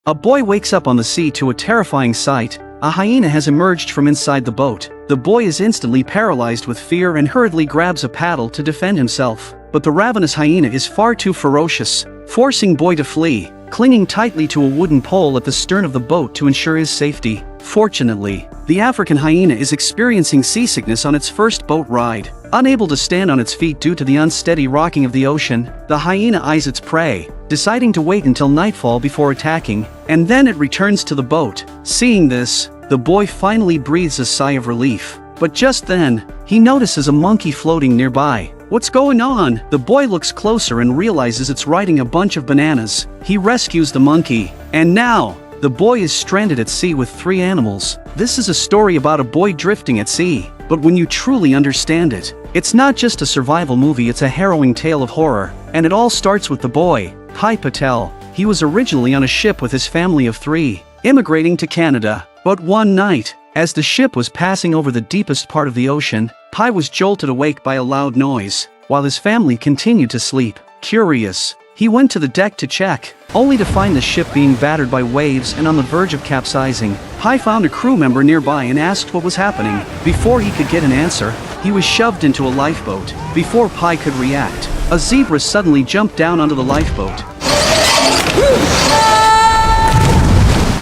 A boy wakes up on the sea to a terrifying sight. A hyena has emerged from inside the boat. The boy is instantly paralyzed with fear and hurriedly grabs a paddle to defend himself. But the ravenous hyena is far too ferocious, forcing boy to flee, clinging tightly to a wooden pole at the stern of the boat to ensure his safety. Fortunately, the African hyena is experiencing seasickness on its first boat ride. Unable to stand on its feet due to the unsteady rocking of the ocean, the hyena eyes its prey, deciding to wait until nightfall before attacking, and then it returns to the boat. Seeing this, the boy finally breathes a sigh of relief. But just then, he notices a monkey floating nearby. What's going on? The boy looks closer and realizes it's riding a bunch of bananas. He rescues the monkey, and now, the boy is stranded at sea with 3 animals. This is a story about a boy drifting at sea, but when you truly understand it, it's not just a survival movie, it's a harrowing tale of horror. And it all starts with the boy, Pai Patel. He was originally on a ship with his family of 3, immigrating to Canada. But one night, as the ship was passing over the deepest part of the ocean, Pai was jolted awake by a loud noise, while his family continued to sleep. Curious, he went to the deck to check, only to find the ship being battered by waves and on the verge of capsizing. Pai found a crew member nearby and asked what was happening. Before he could get an answer, he was shoved into a lifeboat. Before Pai could react, a zebra suddenly jumped down onto the lifeboat.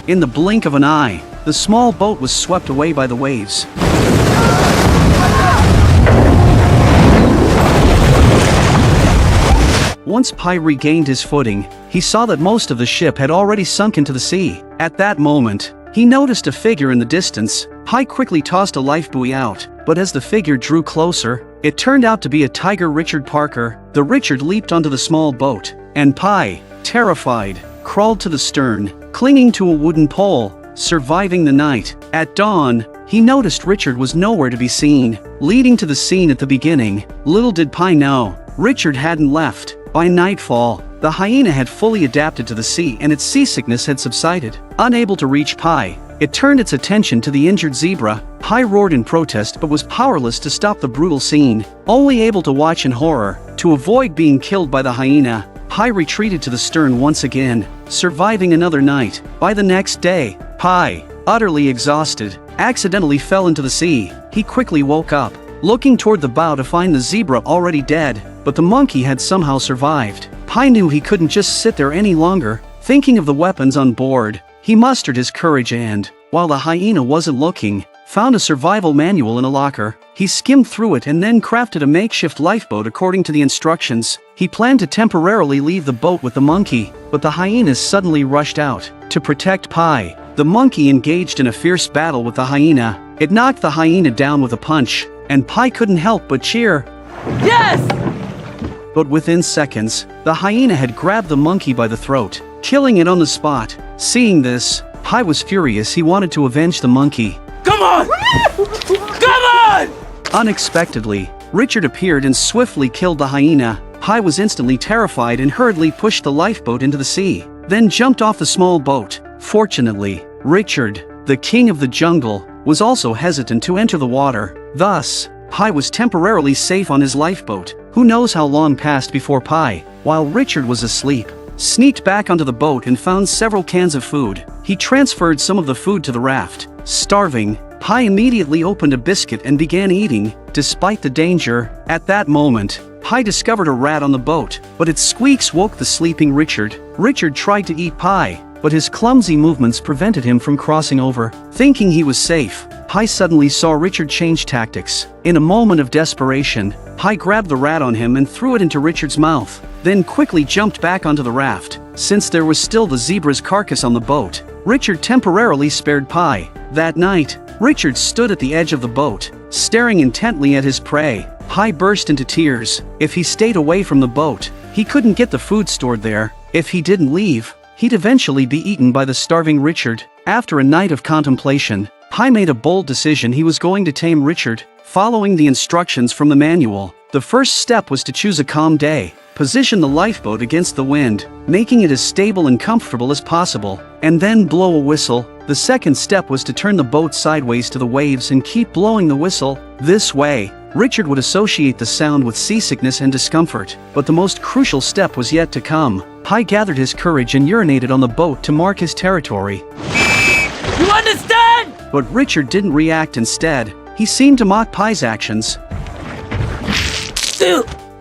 In the blink of an eye, the small boat was swept away by the waves. Once Pai regained his footing, he saw that most of the ship had already sunk into the sea. At that moment, he noticed a figure in the distance. Pai quickly tossed a lifebuoy out, but as the figure drew closer, it turned out to be a tiger Richard Parker. The Richard leaped onto the small boat, and Pai, terrified, crawled to the stern, clinging to a wooden pole, surviving the night. At dawn, he noticed Richard was nowhere to be seen, leading to the scene at the beginning. Little did Pai know, Richard hadn't left. By nightfall, the hyena had fully adapted to the sea and its seasickness had subsided. Unable to reach Pai, it turned its attention to the injured zebra. Pai roared in protest but was powerless to stop the brutal scene. Only able to watch in horror, to avoid being killed by the hyena, Pai retreated to the stern once again, surviving another night. By the next day, Pai, utterly exhausted, accidentally fell into the sea. He quickly woke up, looking toward the bow to find the zebra already dead, but the monkey had somehow survived. Pai knew he couldn't just sit there any longer. Thinking of the weapons on board, he mustered his courage and, while the hyena wasn't looking, found a survival manual in a locker. He skimmed through it and then crafted a makeshift lifeboat according to the instructions. He planned to temporarily leave the boat with the monkey, but the hyenas suddenly rushed out. To protect Pai, the monkey engaged in a fierce battle with the hyena. It knocked the hyena down with a punch, and Pai couldn't help but cheer. Yes! But within seconds, the hyena had grabbed the monkey by the throat, killing it on the spot. Seeing this, Pai was furious. He wanted to avenge the monkey. Come on! Come on! Unexpectedly, Richard appeared and swiftly killed the hyena. Pai was instantly terrified and hurriedly pushed the lifeboat into the sea, then jumped off the small boat. Fortunately, Richard, the king of the jungle, was also hesitant to enter the water. Thus, Pai was temporarily safe on his lifeboat. Who knows how long passed before Pai, while Richard was asleep, sneaked back onto the boat and found several cans of food. He transferred some of the food to the raft. Starving, Pai immediately opened a biscuit and began eating. Despite the danger, at that moment, Pai discovered a rat on the boat, but its squeaks woke the sleeping Richard. Richard tried to eat Pai, but his clumsy movements prevented him from crossing over. Thinking he was safe, Pai suddenly saw Richard change tactics. In a moment of desperation, Pai grabbed the rat on him and threw it into Richard's mouth, then quickly jumped back onto the raft. Since there was still the zebra's carcass on the boat, Richard temporarily spared Pai. That night, Richard stood at the edge of the boat, staring intently at his prey. Pai burst into tears. If he stayed away from the boat, he couldn't get the food stored there. If he didn't leave, he'd eventually be eaten by the starving Richard. After a night of contemplation, Pai made a bold decision. He was going to tame Richard. Following the instructions from the manual, the first step was to choose a calm day, position the lifeboat against the wind, making it as stable and comfortable as possible, and then blow a whistle. The second step was to turn the boat sideways to the waves and keep blowing the whistle. This way, Richard would associate the sound with seasickness and discomfort, but the most crucial step was yet to come. Pi gathered his courage and urinated on the boat to mark his territory. You understand? But Richard didn't react. Instead, he seemed to mock Pi's actions.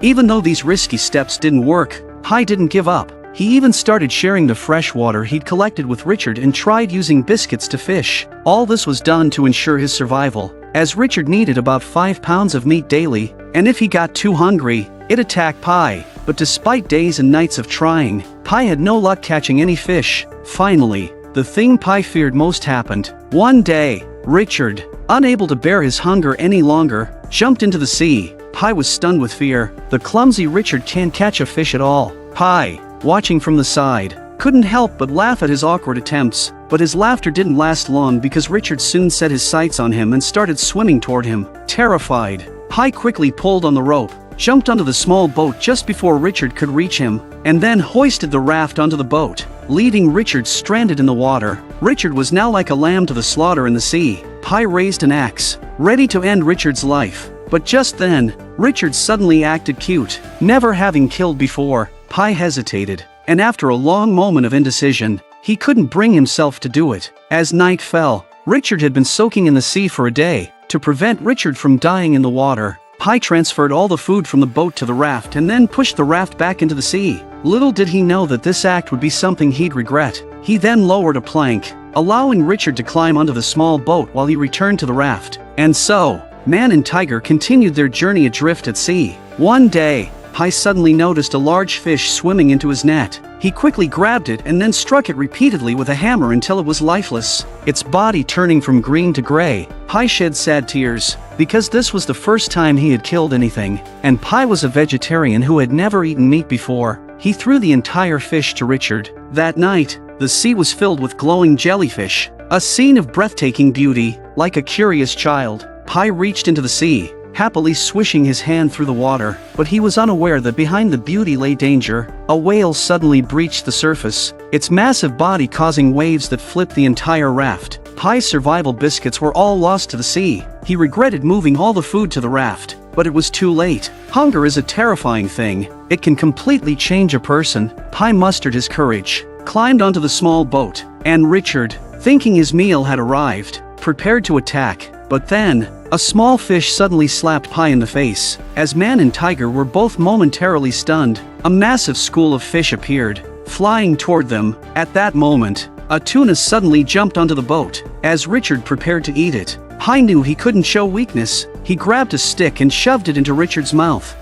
Even though these risky steps didn't work, Pi didn't give up. He even started sharing the fresh water he'd collected with Richard and tried using biscuits to fish. All this was done to ensure his survival, as Richard needed about 5 pounds of meat daily, and if he got too hungry, it attacked Pi. But despite days and nights of trying, Pi had no luck catching any fish. Finally, the thing Pi feared most happened. One day, Richard, unable to bear his hunger any longer, jumped into the sea. Pi was stunned with fear. The clumsy Richard can't catch a fish at all. Pi, watching from the side, couldn't help but laugh at his awkward attempts. But his laughter didn't last long because Richard soon set his sights on him and started swimming toward him. Terrified, Pi quickly pulled on the rope, jumped onto the small boat just before Richard could reach him, and then hoisted the raft onto the boat, leaving Richard stranded in the water. Richard was now like a lamb to the slaughter in the sea. Pi raised an axe, ready to end Richard's life. But just then, Richard suddenly acted cute. Never having killed before, Pi hesitated, and after a long moment of indecision, he couldn't bring himself to do it. As night fell, Richard had been soaking in the sea for a day. To prevent Richard from dying in the water, Pi transferred all the food from the boat to the raft and then pushed the raft back into the sea. Little did he know that this act would be something he'd regret. He then lowered a plank, allowing Richard to climb onto the small boat while he returned to the raft. And so, Man and Tiger continued their journey adrift at sea. One day, Pi suddenly noticed a large fish swimming into his net. He quickly grabbed it and then struck it repeatedly with a hammer until it was lifeless, its body turning from green to gray. Pi shed sad tears, because this was the first time he had killed anything, and Pi was a vegetarian who had never eaten meat before. He threw the entire fish to Richard. That night, the sea was filled with glowing jellyfish, a scene of breathtaking beauty. Like a curious child, Pi reached into the sea, happily swishing his hand through the water, but he was unaware that behind the beauty lay danger. A whale suddenly breached the surface, its massive body causing waves that flipped the entire raft. Pi's survival biscuits were all lost to the sea. He regretted moving all the food to the raft, but it was too late. Hunger is a terrifying thing. It can completely change a person. Pi mustered his courage, climbed onto the small boat, and Richard, thinking his meal had arrived, prepared to attack. But then, a small fish suddenly slapped Pi in the face. As Man and Tiger were both momentarily stunned, a massive school of fish appeared, flying toward them. At that moment, a tuna suddenly jumped onto the boat. As Richard prepared to eat it, Pi knew he couldn't show weakness. He grabbed a stick and shoved it into Richard's mouth.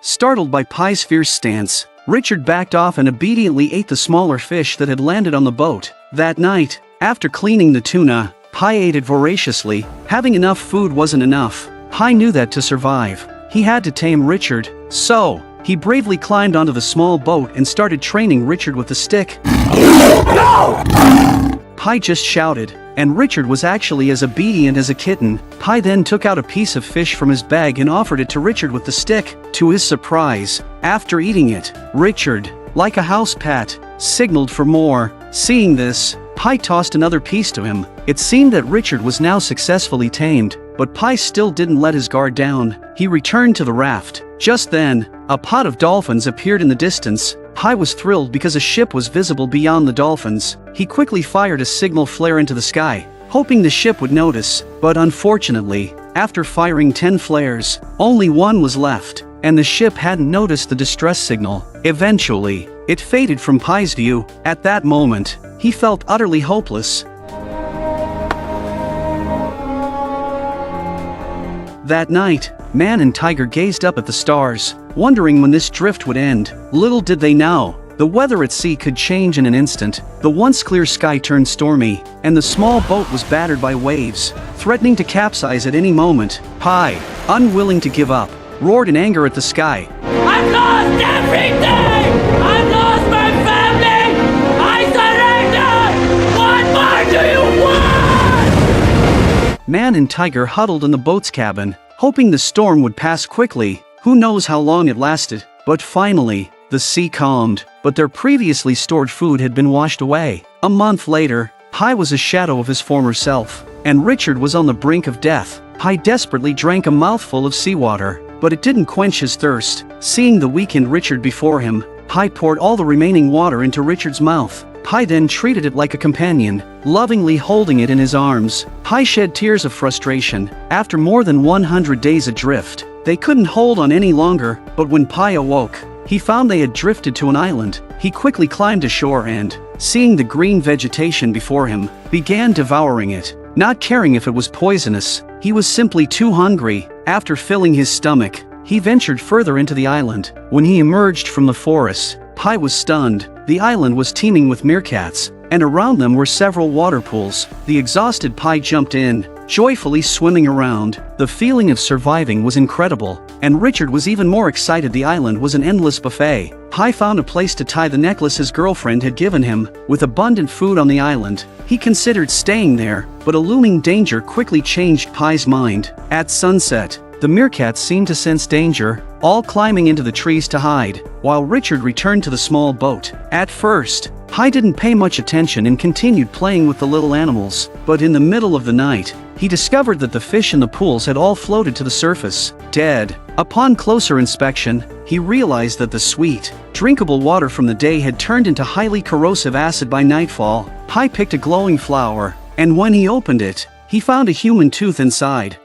Startled by Pi's fierce stance, Richard backed off and obediently ate the smaller fish that had landed on the boat. That night, after cleaning the tuna, Pi ate it voraciously. Having enough food wasn't enough. Pi knew that to survive, he had to tame Richard. So, he bravely climbed onto the small boat and started training Richard with the stick. No! Pi just shouted, and Richard was actually as obedient as a kitten. Pi then took out a piece of fish from his bag and offered it to Richard with the stick. To his surprise, after eating it, Richard, like a house pet, signaled for more. Seeing this, Pi tossed another piece to him. It seemed that Richard was now successfully tamed, but Pi still didn't let his guard down. He returned to the raft. Just then, a pod of dolphins appeared in the distance. Pi was thrilled because a ship was visible beyond the dolphins. He quickly fired a signal flare into the sky, hoping the ship would notice. But unfortunately, after firing 10 flares, only one was left, and the ship hadn't noticed the distress signal. Eventually, it faded from Pi's view. At that moment, he felt utterly hopeless. That night, Man and Tiger gazed up at the stars, wondering when this drift would end. Little did they know, the weather at sea could change in an instant. The once clear sky turned stormy, and the small boat was battered by waves, threatening to capsize at any moment. Pi, unwilling to give up, roared in anger at the sky. I've lost everything! I've lost my family! I surrender! What more do you want? Man and Tiger huddled in the boat's cabin, hoping the storm would pass quickly. Who knows how long it lasted? But finally, the sea calmed, but their previously stored food had been washed away. A month later, Pi was a shadow of his former self. and Richard was on the brink of death. Pi desperately drank a mouthful of seawater, but it didn't quench his thirst. Seeing the weakened Richard before him, Pi poured all the remaining water into Richard's mouth. Pi then treated it like a companion, lovingly holding it in his arms. Pi shed tears of frustration. After more than 100 days adrift, they couldn't hold on any longer, but when Pi awoke, he found they had drifted to an island. He quickly climbed ashore and, seeing the green vegetation before him, began devouring it. Not caring if it was poisonous, he was simply too hungry. After filling his stomach, he ventured further into the island. When he emerged from the forest, Pi was stunned. The island was teeming with meerkats, and around them were several water pools. The exhausted Pi jumped in, joyfully swimming around. The feeling of surviving was incredible, and Richard was even more excited. The island was an endless buffet. Pi found a place to tie the necklace his girlfriend had given him. With abundant food on the island, he considered staying there, but a looming danger quickly changed Pi's mind. At sunset, the meerkats seemed to sense danger, all climbing into the trees to hide, while Richard returned to the small boat. At first, Pi didn't pay much attention and continued playing with the little animals, but in the middle of the night, he discovered that the fish in the pools had all floated to the surface, dead. Upon closer inspection, he realized that the sweet, drinkable water from the day had turned into highly corrosive acid by nightfall. Pi picked a glowing flower, and when he opened it, he found a human tooth inside.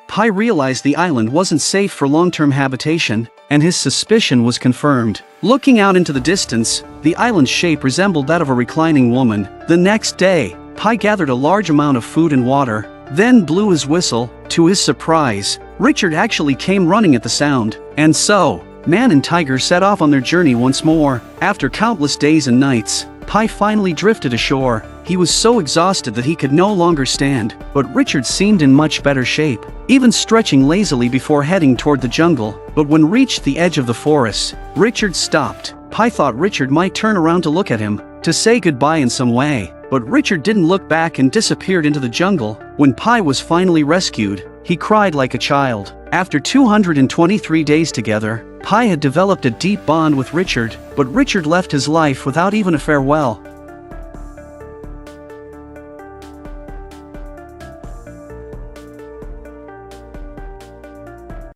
Pi realized the island wasn't safe for long-term habitation, and his suspicion was confirmed. Looking out into the distance, the island's shape resembled that of a reclining woman. The next day, Pi gathered a large amount of food and water, then blew his whistle. To his surprise, Richard actually came running at the sound, and so, man and tiger set off on their journey once more. After countless days and nights, Pi finally drifted ashore. He was so exhausted that he could no longer stand, but Richard seemed in much better shape, even stretching lazily before heading toward the jungle. But when reached the edge of the forest, Richard stopped. Pi thought Richard might turn around to look at him, to say goodbye in some way, but Richard didn't look back and disappeared into the jungle. When Pi was finally rescued, he cried like a child. After 223 days together, Pi had developed a deep bond with Richard, but Richard left his life without even a farewell.